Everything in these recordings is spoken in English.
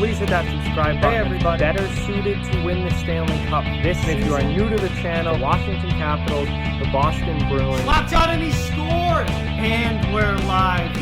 please hit that subscribe button. Hey everybody, better suited to win the Stanley Cup this season. If you are new to the channel, Washington Capitals, the Boston Bruins. Locked on and he scored! And we're live.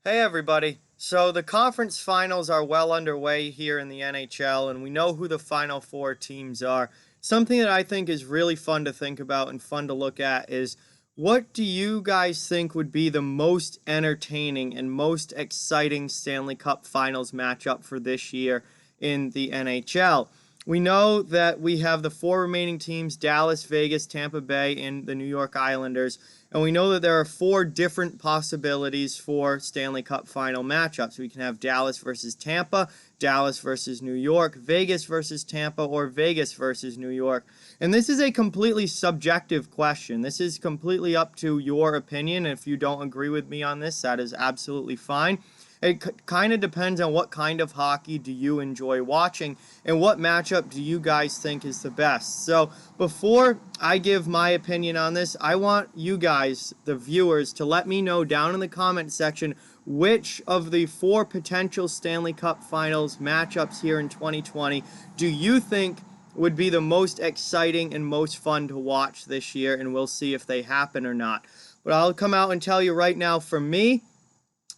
Hey everybody. So the conference finals are well underway here in the NHL, and we know who the final four teams are. Something that I think is really fun to think about and fun to look at is, what do you guys think would be the most entertaining and most exciting Stanley Cup Finals matchup for this year in the NHL? We know that we have the four remaining teams: Dallas, Vegas, Tampa Bay, and the New York Islanders. And we know that there are four different possibilities for Stanley Cup final matchups. We can have Dallas versus Tampa, Dallas versus New York, Vegas versus Tampa, or Vegas versus New York. And this is a completely subjective question. This is completely up to your opinion. If you don't agree with me on this, that is absolutely fine. It kind of depends on what kind of hockey do you enjoy watching and what matchup do you guys think is the best. So before I give my opinion on this, I want you guys, the viewers, to let me know down in the comment section which of the four potential Stanley Cup Finals matchups here in 2020 do you think would be the most exciting and most fun to watch this year, and we'll see if they happen or not. But I'll come out and tell you right now, for me,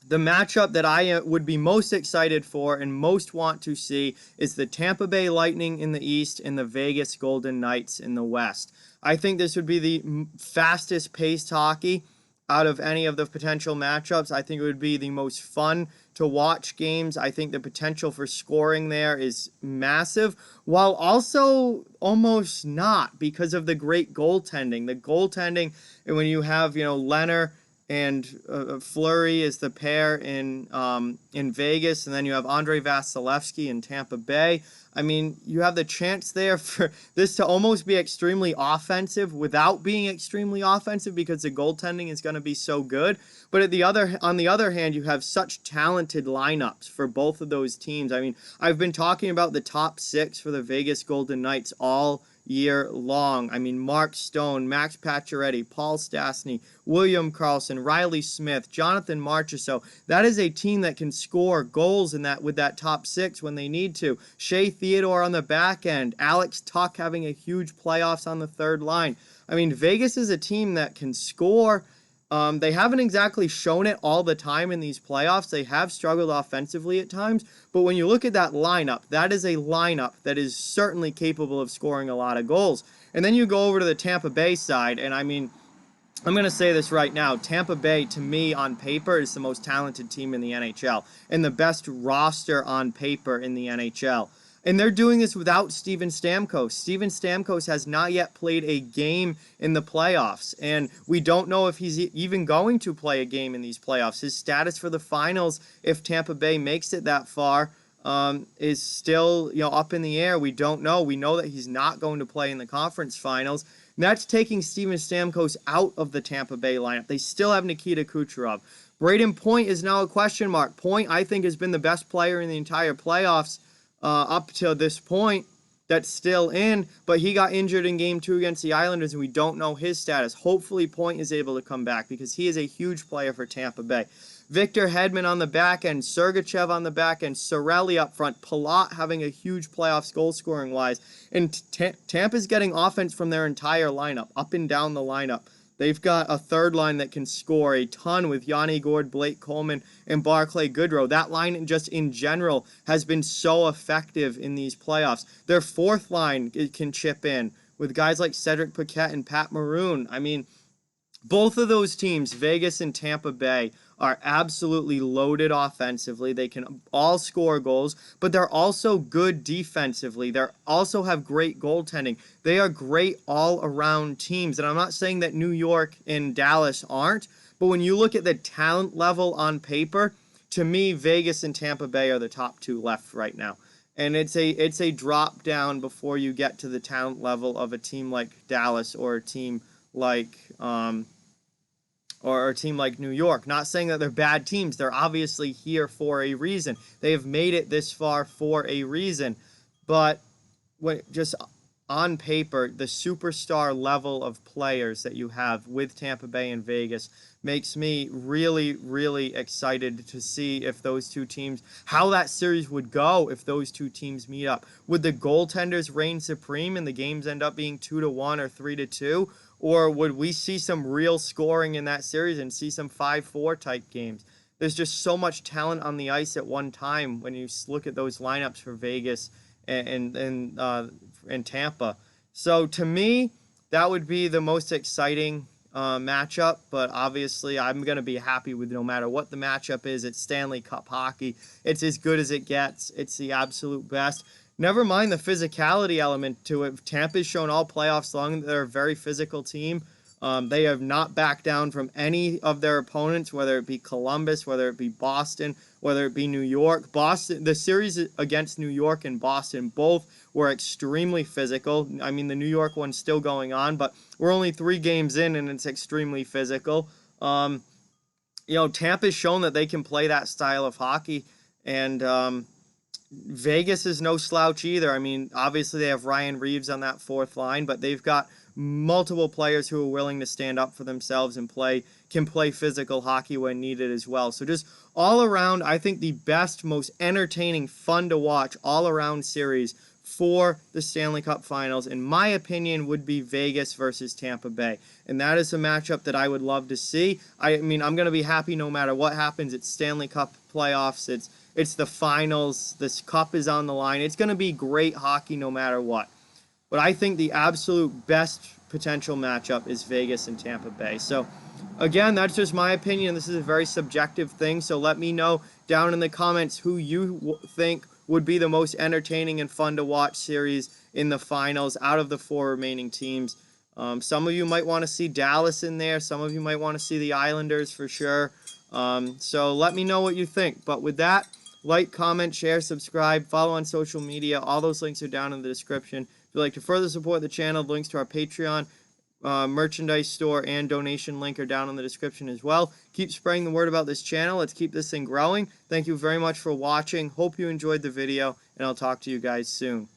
the matchup that I would be most excited for and most want to see is the Tampa Bay Lightning in the East and the Vegas Golden Knights in the West. I think this would be the fastest paced hockey out of any of the potential matchups. I think it would be the most fun to watch games. I think the potential for scoring there is massive, while also almost not, because of the great goaltending. The goaltending, when you have, Leonard and Fleury is the pair in Vegas, and then you have Andrei Vasilevsky in Tampa Bay. I mean, you have the chance there for this to almost be extremely offensive without being extremely offensive, because the goaltending is going to be so good. But on the other hand, you have such talented lineups for both of those teams. I mean, I've been talking about the top six for the Vegas Golden Knights all year long. I mean, Mark Stone, Max Pacioretty, Paul Stastny, William Karlsson, Riley Smith, Jonathan Marchessault. That is a team that can score goals with that top six when they need to. Shea Theodore on the back end, Alex Tuch having a huge playoffs on the third line. I mean, Vegas is a team that can score. They haven't exactly shown it all the time in these playoffs. They have struggled offensively at times, but when you look at that lineup, that is a lineup that is certainly capable of scoring a lot of goals. And then you go over to the Tampa Bay side, and I mean, I'm going to say this right now. Tampa Bay, to me, on paper, is the most talented team in the NHL and the best roster on paper in the NHL. And they're doing this without Steven Stamkos. Steven Stamkos has not yet played a game in the playoffs, and we don't know if he's even going to play a game in these playoffs. His status for the finals, if Tampa Bay makes it that far, is still up in the air. We don't know. We know that he's not going to play in the conference finals. And that's taking Steven Stamkos out of the Tampa Bay lineup. They still have Nikita Kucherov. Braden Point is now a question mark. Point, I think, has been the best player in the entire playoffs up to this point that's still in, but he got injured in Game 2 against the Islanders, and we don't know his status. Hopefully Point is able to come back, because he is a huge player for Tampa Bay. Victor Hedman on the back end, Sergachev on the back end, Cirelli up front, Palat having a huge playoffs goal-scoring wise, and Tampa's getting offense from their entire lineup, up and down the lineup. They've got a third line that can score a ton with Yanni Gourde, Blake Coleman, and Barclay Goodrow. That line just in general has been so effective in these playoffs. Their fourth line can chip in with guys like Cedric Paquette and Pat Maroon. I mean, both of those teams, Vegas and Tampa Bay, are absolutely loaded offensively. They can all score goals, but they're also good defensively. They also have great goaltending. They are great all-around teams. And I'm not saying that New York and Dallas aren't, but when you look at the talent level on paper, to me, Vegas and Tampa Bay are the top two left right now. And it's a drop down before you get to the talent level of a team like Dallas or a team like New York. Not saying that they're bad teams. They're obviously here for a reason. They have made it this far for a reason. But on paper, the superstar level of players that you have with Tampa Bay and Vegas makes me really, really excited to see if those two teams, how that series would go if those two teams meet up. Would the goaltenders reign supreme and the games end up being 2-1 or 3-2? Or would we see some real scoring in that series and see some 5-4 type games? There's just so much talent on the ice at one time when you look at those lineups for Vegas and Tampa. So to me, that would be the most exciting matchup. But obviously, I'm going to be happy with no matter what the matchup is. It's Stanley Cup hockey. It's as good as it gets. It's the absolute best. Never mind the physicality element to it. Tampa's shown all playoffs long that they're a very physical team. They have not backed down from any of their opponents, whether it be Columbus, whether it be Boston, whether it be New York. Boston, the series against New York and Boston both were extremely physical. I mean, the New York one's still going on, but we're only 3 games in, and it's extremely physical. Tampa's shown that they can play that style of hockey, and Vegas is no slouch either. I mean, obviously they have Ryan Reeves on that fourth line, but they've got multiple players who are willing to stand up for themselves and can play physical hockey when needed as well. So just all around, I think the best, most entertaining, fun to watch all around series for the Stanley Cup Finals, in my opinion, would be Vegas versus Tampa Bay. And that is a matchup that I would love to see. I mean, I'm going to be happy no matter what happens. It's Stanley Cup playoffs. It's the finals. This cup is on the line. It's going to be great hockey no matter what. But I think the absolute best potential matchup is Vegas and Tampa Bay. So, again, that's just my opinion. This is a very subjective thing. So let me know down in the comments who you think would be the most entertaining and fun to watch series in the finals out of the 4 remaining teams. Some of you might want to see Dallas in there. Some of you might want to see the Islanders for sure. So let me know what you think. But with that, like, comment, share, subscribe, follow on social media. All those links are down in the description. If you'd like to further support the channel, the links to our Patreon, merchandise store, and donation link are down in the description as well. Keep spreading the word about this channel. Let's keep this thing growing. Thank you very much for watching. Hope you enjoyed the video, and I'll talk to you guys soon.